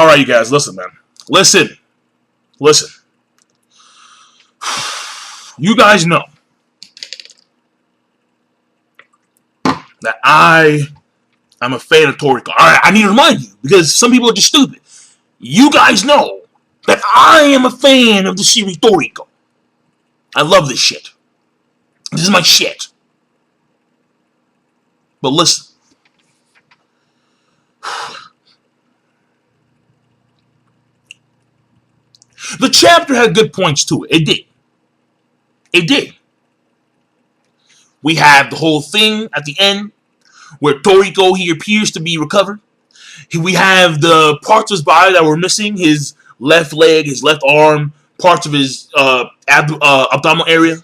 Alright, you guys, listen, man. Listen. Listen. You guys know that I'm a fan of Toriko. Alright, I need to remind you, because some people are just stupid. You guys know that I am a fan of the series Toriko. I love this shit. This is my shit. But listen. The chapter had good points to it. It did. It did. We have the whole thing at the end where Toriko, he appears to be recovered. We have the parts of his body that were missing, his left leg, his left arm, parts of his abdominal area.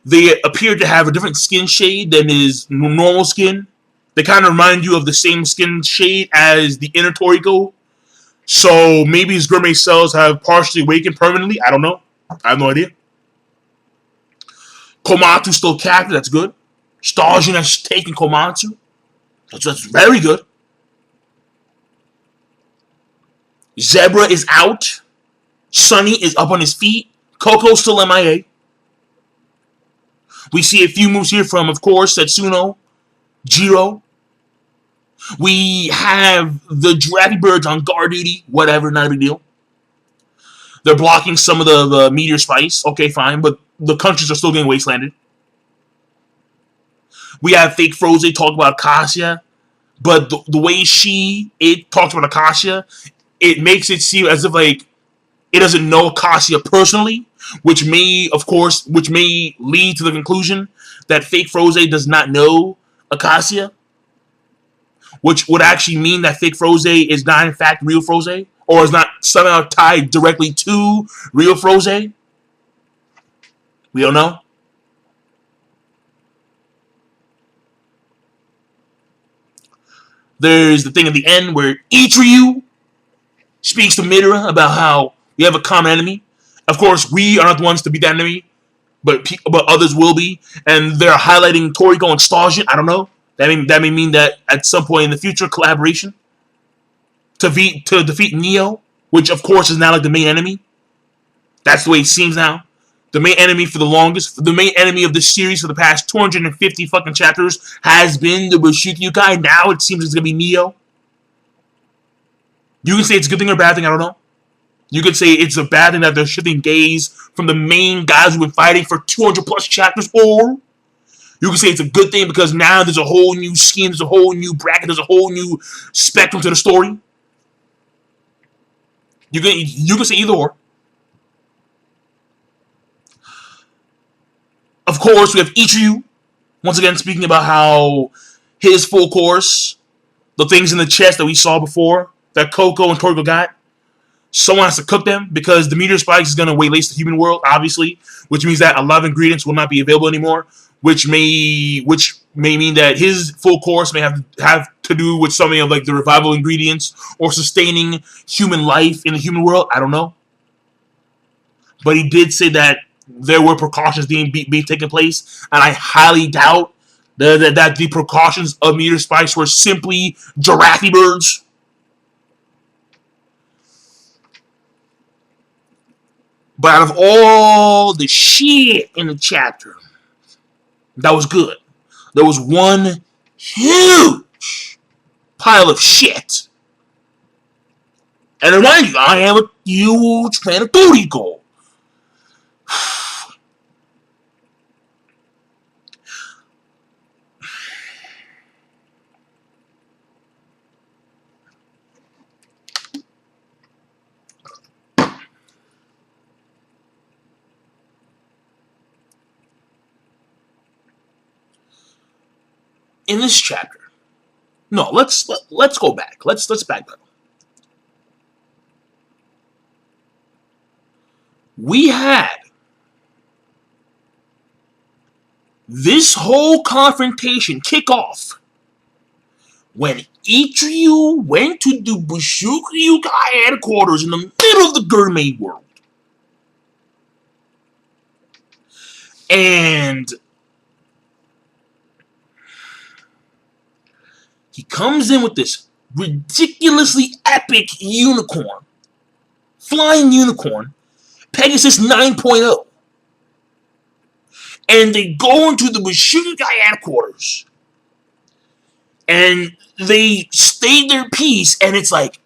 They appear to have a different skin shade than his normal skin. They kind of remind you of the same skin shade as the inner Toriko. So maybe his gourmet cells have partially awakened permanently. I don't know. I have no idea. Komatsu's still captive. That's good. Stajin has taken Komatsu. That's very good. Zebra is out. Sunny is up on his feet. Coco's still MIA. We see a few moves here from, of course, Setsuno, Jiro. We have the Drappy Birds on guard duty. Whatever, not a big deal. They're blocking some of the meteor spice. Okay, fine, but the countries are still getting wastelanded. We have Fake Froze talk about Akasia, but the way it talks about Akasia, it makes it seem as if like it doesn't know Akasia personally, which may lead to the conclusion that Fake Froze does not know Akasia, which would actually mean that Fake Froze is not in fact real Froze, or is not somehow tied directly to real Froze. We don't know. There's the thing at the end where Ichiryu speaks to Midora about how we have a common enemy. Of course, we are not the ones to be that enemy, but others will be, and they're highlighting Toriko and Stajin. I don't know. That may mean that at some point in the future, collaboration to defeat Neo, which of course is now like the main enemy. That's the way it seems now. The main enemy for the longest, the main enemy of this series for the past 250 fucking chapters has been the Bushiki guy. Now it seems it's gonna be Neo. You can say it's a good thing or a bad thing. I don't know. You could say it's a bad thing that they're shifting gaze from the main guys who've been fighting for 200 plus chapters, or you can say it's a good thing because now there's a whole new scheme, there's a whole new bracket, there's a whole new spectrum to the story. You can say either or. Of course, we have Ichiryu, once again speaking about how his full course, the things in the chest that we saw before, that Coco and Toriko got, someone has to cook them because the meteor spikes is going to waylay the human world, obviously, which means that a lot of ingredients will not be available anymore, which may mean that his full course may have to do with something of like the revival ingredients or sustaining human life in the human world. I don't know. But he did say that there were precautions being taken place, and I highly doubt that the precautions of meteor spikes were simply Jirachi birds. But out of all the shit in the chapter that was good, there was one huge pile of shit. And remind you, I am a huge fan of Toriko. In this chapter, no, let's go back. Let's backpedal. We had this whole confrontation kick off when Ichiryu went to the Bushukyukai headquarters in the middle of the gourmet world. And he comes in with this ridiculously epic unicorn, flying unicorn, Pegasus 9.0, and they go into the Bushido headquarters, and they state their piece, and it's like,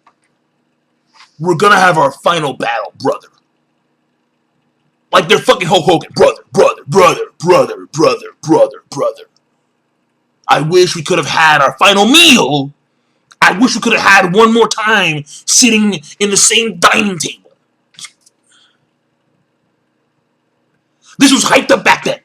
we're gonna have our final battle, brother. Like they're fucking Hulk Hogan, brother, brother, brother, brother, brother, brother, brother. I wish we could have had our final meal. I wish we could have had one more time sitting in the same dining table. This was hyped up back then.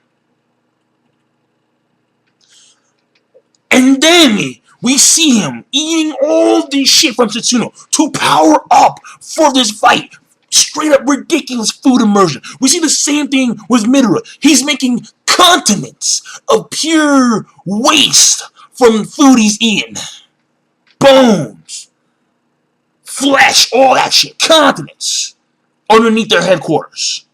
And then we see him eating all this shit from Setsuno to power up for this fight. Straight up ridiculous food immersion. We see the same thing with Midora. He's making continents of pure waste from food he's eating. Bones, flesh, all that shit. Continents underneath their headquarters.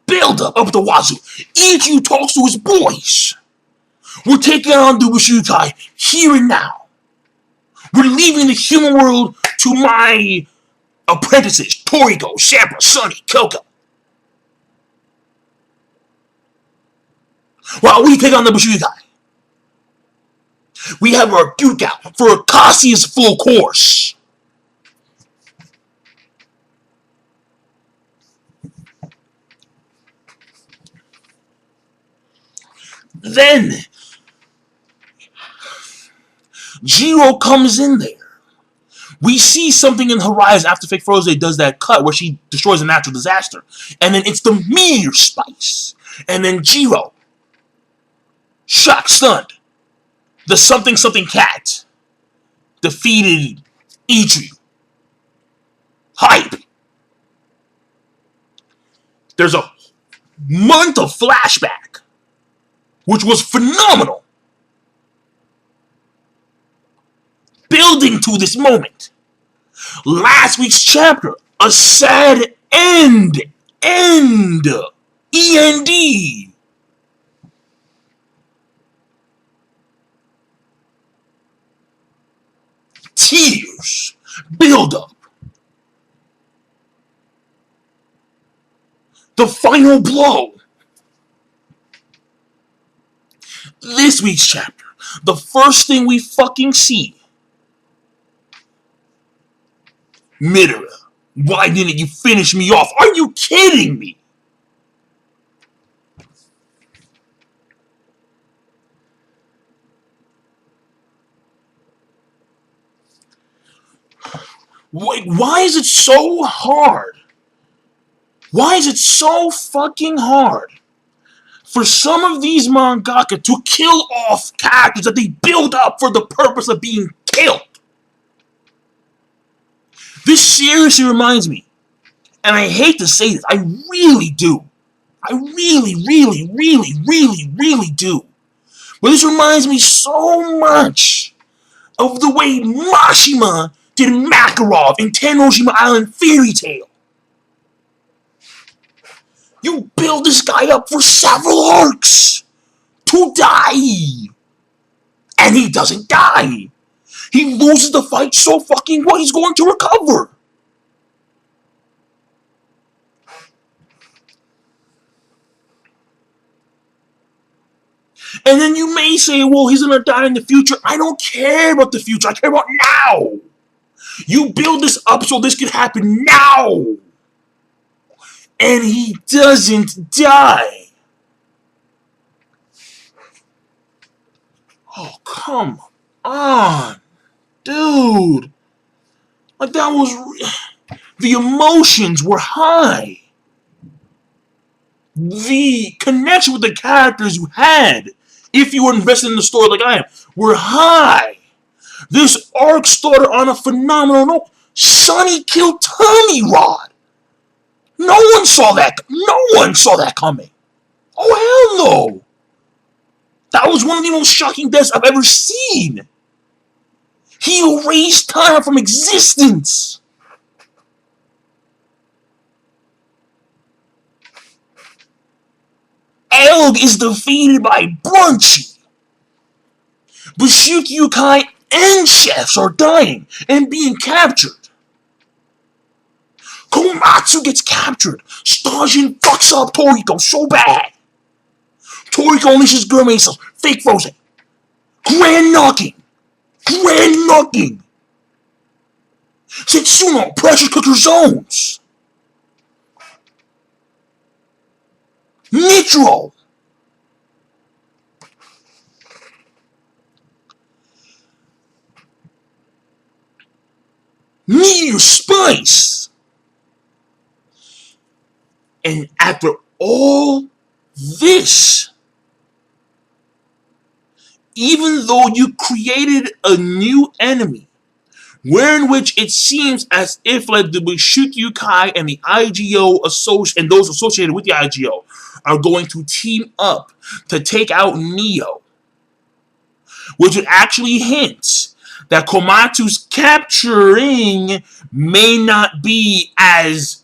Buildup up the wazoo. Ichigo talks to his boys. We're taking on the Bushido here and now. We're leaving the human world to my apprentices, Toriko, Sabra, Sunny, Coco. While we take on the Bushido, we have our duke out for Akase's full course. Then Jiro comes in there. We see something in the horizon after Fake Froze does that cut where she destroys a natural disaster. And then it's the meteor spice. And then Jiro, shocked, stunned, the something cat defeated Ichigo. Hype. There's a month of flashback, which was phenomenal. Building to this moment. Last week's chapter, a sad end. E-N-D. Tears. Build up. The final blow. This week's chapter, the first thing we fucking see. Midora, why didn't you finish me off? Are you kidding me? Why is it so hard? Why is it so fucking hard for some of these mangaka to kill off characters that they build up for the purpose of being killed? This seriously reminds me, and I hate to say this, I really do. I really do. But this reminds me so much of the way Mashima did Makarov in Tennoshima Island Fairy Tale. You build this guy up for several arcs to die. And he doesn't die. He loses the fight, so fucking what? He's going to recover. And then you may say, well, he's going to die in the future. I don't care about the future. I care about now. You build this up so this can happen now. And he doesn't die. Oh, come on. Dude. Like, that was... The emotions were high. The connection with the characters you had, if you were invested in the story like I am, were high. This arc started on a phenomenal note. Sonny killed Tommy Rod. No one saw that coming. Oh, hell no. That was one of the most shocking deaths I've ever seen. He erased time from existence. Elg is defeated by Brunchy. Bushuki Yukai and chefs are dying and being captured. Komatsu gets captured. Stajin fucks up Toriko so bad. Toriko unleashes gourmet cells. Fake frozen. Grand knocking. Grand knocking. Setsuno pressure cooker zones. Nitro. Meteor spice. And after all this, even though you created a new enemy, wherein which it seems as if like the Bushuku Kai and the IGO and those associated with the IGO are going to team up to take out Neo, which would actually hint that Komatsu's capturing may not be as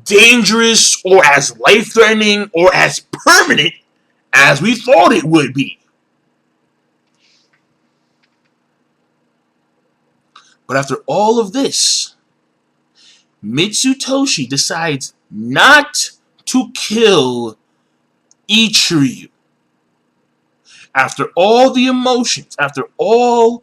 dangerous or as life-threatening or as permanent as we thought it would be. But after all of this, Mitsutoshi decides not to kill Ichiryu. After all the emotions, after all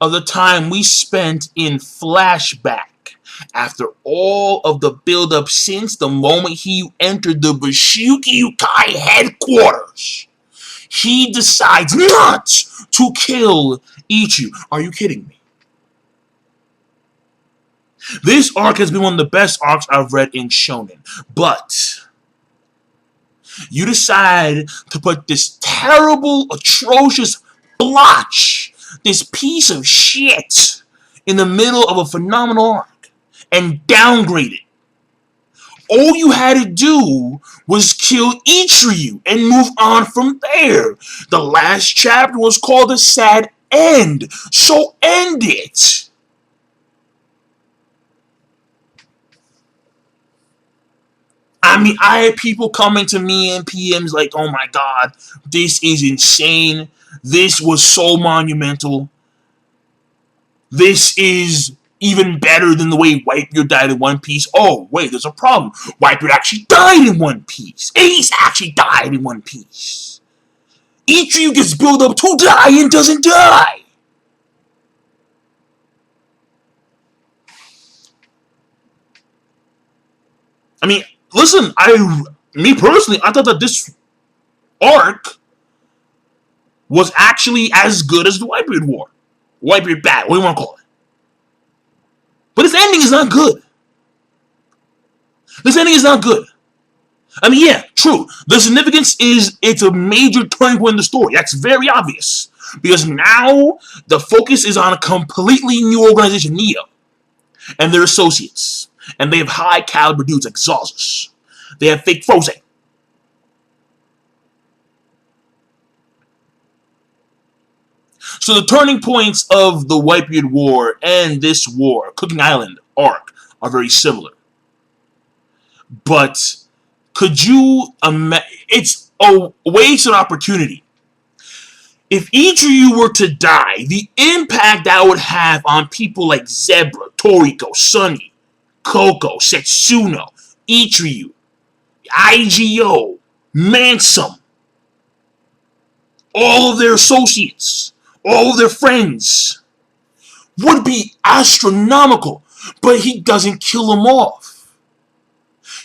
of the time we spent in flashback, after all of the buildup since the moment he entered the Bushuku Kai headquarters, he decides not to kill Ichiryu. Are you kidding me? This arc has been one of the best arcs I've read in Shonen, but you decide to put this terrible, atrocious blotch, this piece of shit, in the middle of a phenomenal arc and downgrade it. All you had to do was kill Ichiryu and move on from there. The last chapter was called A Sad End, so end it. I mean, I had people coming to me in PMs like, oh my god, this is insane. This was so monumental. This is even better than the way Whitebeard died in One Piece. Oh, wait, there's a problem. Whitebeard actually died in One Piece. Ace actually died in One Piece. Ichiryu gets built up to die and doesn't die. I mean, listen, me personally, I thought that this arc was actually as good as the Whitebeard War. Whitebeard Battle, what do you want to call it? But this ending is not good. This ending is not good. I mean, yeah, true. The significance is it's a major turning point in the story. That's very obvious. Because now the focus is on a completely new organization, Neo, and their associates. And they have high caliber dudes like Xauxus. They have fake Frozen. So the turning points of the Whitebeard War and this war, Cooking Island arc, are very similar. But could you imagine? It's a wasted opportunity. If each of you were to die, the impact that would have on people like Zebra, Toriko, Sunny, Coco, Setsuno, Ichiryu, IGO, Mansum, all of their associates, all of their friends, would be astronomical, but he doesn't kill them off.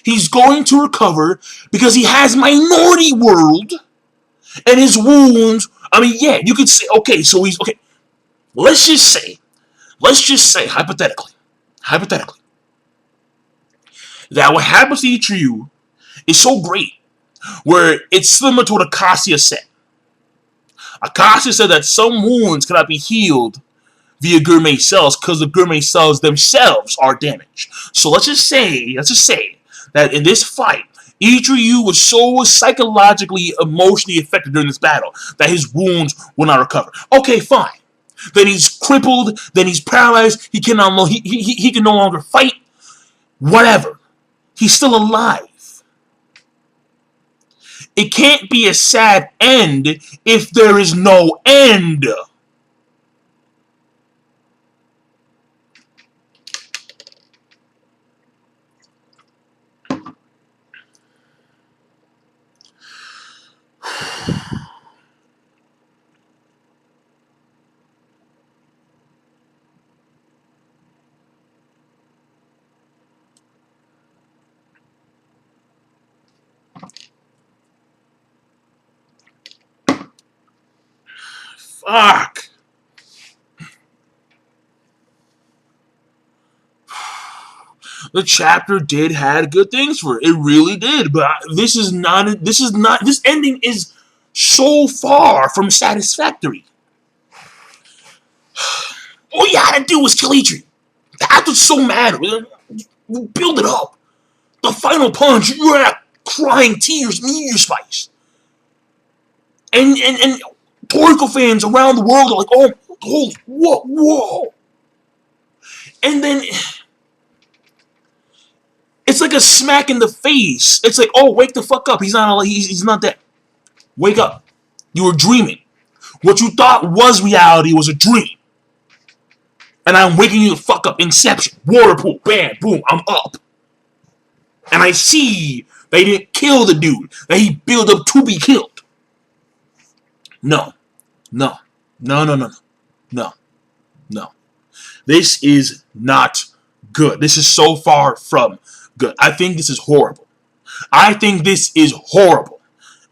He's going to recover because he has Minority World, and his wounds, I mean, yeah, you could say, okay, so he's, okay, let's just say, hypothetically, that what happens to Ichiryu is so great, where it's similar to what Acacia said. Acacia said that some wounds cannot be healed via gourmet cells because the gourmet cells themselves are damaged. So let's just say that in this fight, Ichiryu was so psychologically, emotionally affected during this battle that his wounds will not recover. Okay, fine. Then he's crippled. Then he's paralyzed. He can no longer fight. Whatever. He's still alive. It can't be a sad end if there is no end. Fuck. The chapter did had good things for it. It really did. But this is not. This ending is so far from satisfactory. All you had to do was kill Adrian. That's what's so mad. You build it up. The final punch, you're at crying tears, meteor spice. And Toriko fans around the world are like, oh, whoa. And then it's like a smack in the face. It's like, oh, wake the fuck up. He's not dead. Wake up. You were dreaming. What you thought was reality was a dream. And I'm waking you the fuck up. Inception. Water pool. Bam. Boom. I'm up. And I see they didn't kill the dude. That he built up to be killed. No. This is not good. This is so far from good. I think this is horrible.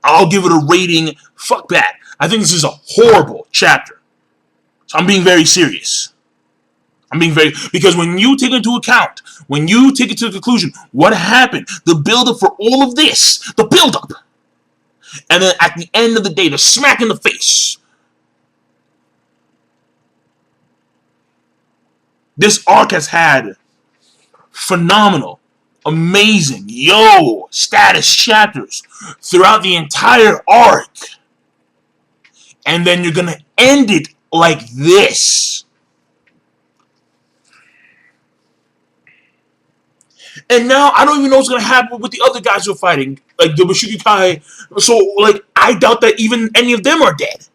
I'll give it a rating. Fuck that. I think this is a horrible chapter. So I'm being very serious. Because when you take into account, when you take it to the conclusion, what happened, the build-up for all of this, the build-up, and then at the end of the day, the smack in the face. This arc has had phenomenal, amazing, status chapters throughout the entire arc. And then you're going to end it like this. And now I don't even know what's going to happen with the other guys who are fighting. Like the Bushigikai. So, like, I doubt that even any of them are dead.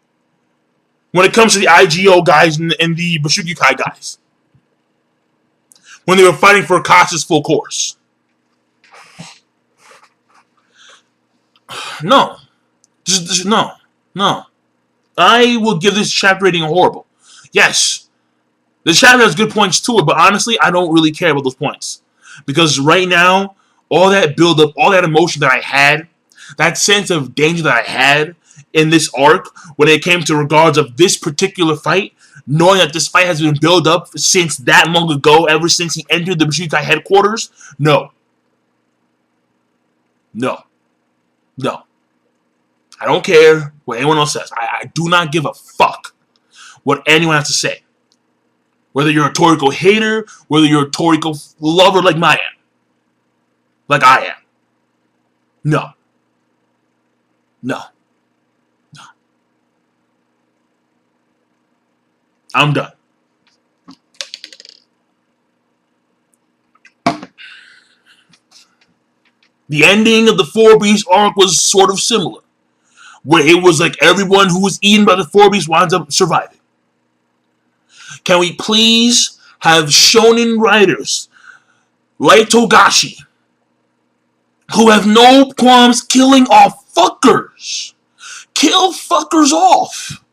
When it comes to the IGO guys and the Bushigikai guys. When they were fighting for Akasa's full course. No. Just no. I will give this chapter rating a horrible. Yes. This chapter has good points to it, but honestly, I don't really care about those points. Because right now, all that build-up, all that emotion that I had, that sense of danger that I had in this arc, when it came to regards of this particular fight, knowing that this fight has been built up since that long ago, ever since he entered the Bushigikai headquarters, no. I don't care what anyone else says. I do not give a fuck what anyone has to say. Whether you're a Toriko hater, whether you're a Toriko lover like I am. No. I'm done. The ending of the Four Beasts arc was sort of similar. Where it was like everyone who was eaten by the Four Beasts winds up surviving. Can we please have shonen writers like Togashi who have no qualms killing off fuckers? Kill fuckers off.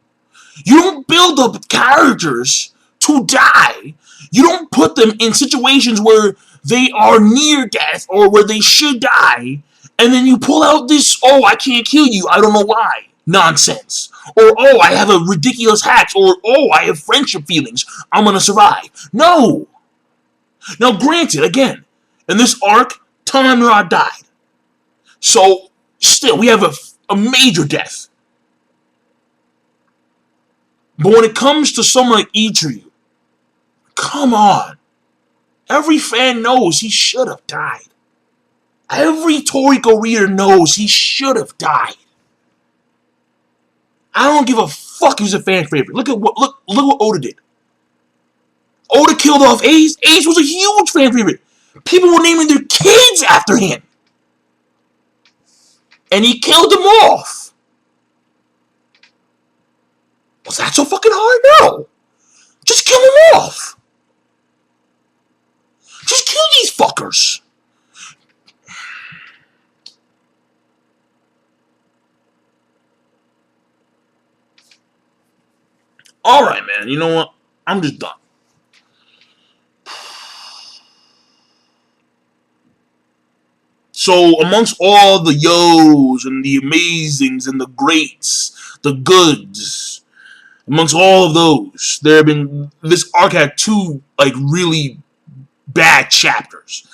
You don't build up characters to die. You don't put them in situations where they are near death or where they should die, and then you pull out this, oh, I can't kill you, I don't know why, nonsense. Or, oh, I have a ridiculous hatch. Or, oh, I have friendship feelings. I'm going to survive. No. Now, granted, again, in this arc, Tanamura died. So, still, we have a major death. But when it comes to someone like Ichiryu, come on. Every fan knows he should have died. Every Toriko reader knows he should have died. I don't give a fuck if he's a fan favorite. Look what Oda did. Oda killed off Ace. Ace was a huge fan favorite. People were naming their kids after him. And he killed them off. Was that so fucking hard? No. Just kill them off. Just kill these fuckers. Alright, man. You know what? I'm just done. So, amongst all the yos and the amazings and the greats, the goods, Amongst all of those, there have been this arc had two like really bad chapters.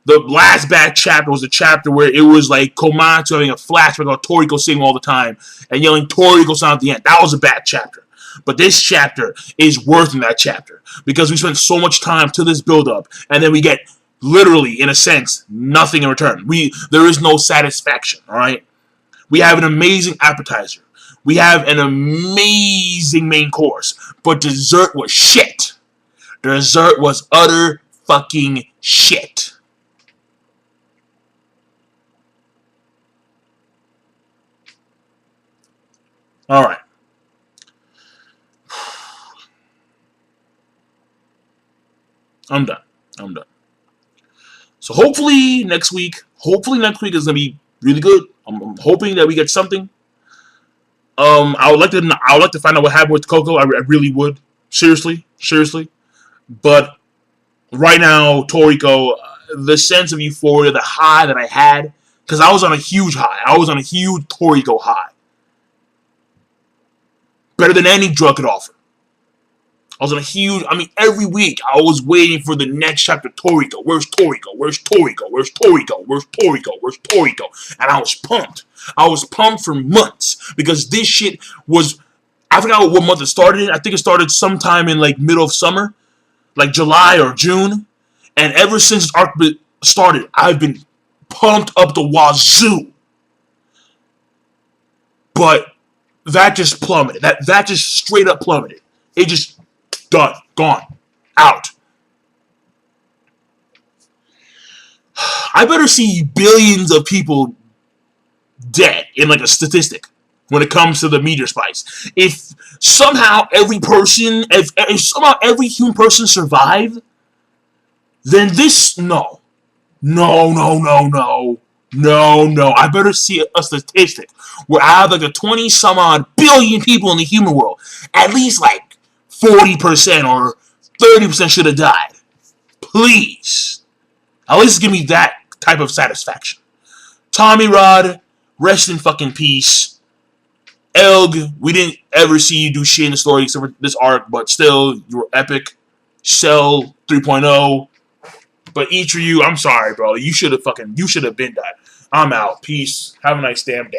The last bad chapter was the chapter where it was like Komatsu having a flashback of Toriko singing all the time and yelling Toriko sound at the end. That was a bad chapter. But this chapter is worse than that chapter because we spent so much time to this build-up and then we get literally, in a sense, nothing in return. There is no satisfaction, all right? We have an amazing appetizer. We have an amazing main course. But dessert was shit. Dessert was utter fucking shit. Alright. I'm done. So hopefully next week is going to be really good. I'm hoping that we get something. I would like to find out what happened with Coco. I really would. Seriously. But right now, Toriko, the sense of euphoria, the high that I had, because I was on a huge high. I was on a huge Toriko high. Better than any drug could offer. I was on a huge, every week I was waiting for the next chapter. Toriko, where's Toriko? And I was pumped. I was pumped for months because this shit was, I forgot what month it started. I think it started sometime in like middle of summer, like July or June. And ever since arc started, I've been pumped up the wazoo. But that just plummeted. That just straight up plummeted. It just done, gone, out. I better see billions of people dead in like a statistic when it comes to the meteor spikes. If somehow every somehow every human person survived, then this no. I better see a statistic where out of like a 20 some odd billion people in the human world, at least like 40% or 30% should have died. Please. At least give me that type of satisfaction. Tommy Rod, rest in fucking peace. Elg, we didn't ever see you do shit in the story except for this arc, but still, you were epic. Cell 3.0. But each of you, I'm sorry, bro. You should have been that. I'm out. Peace. Have a nice damn day.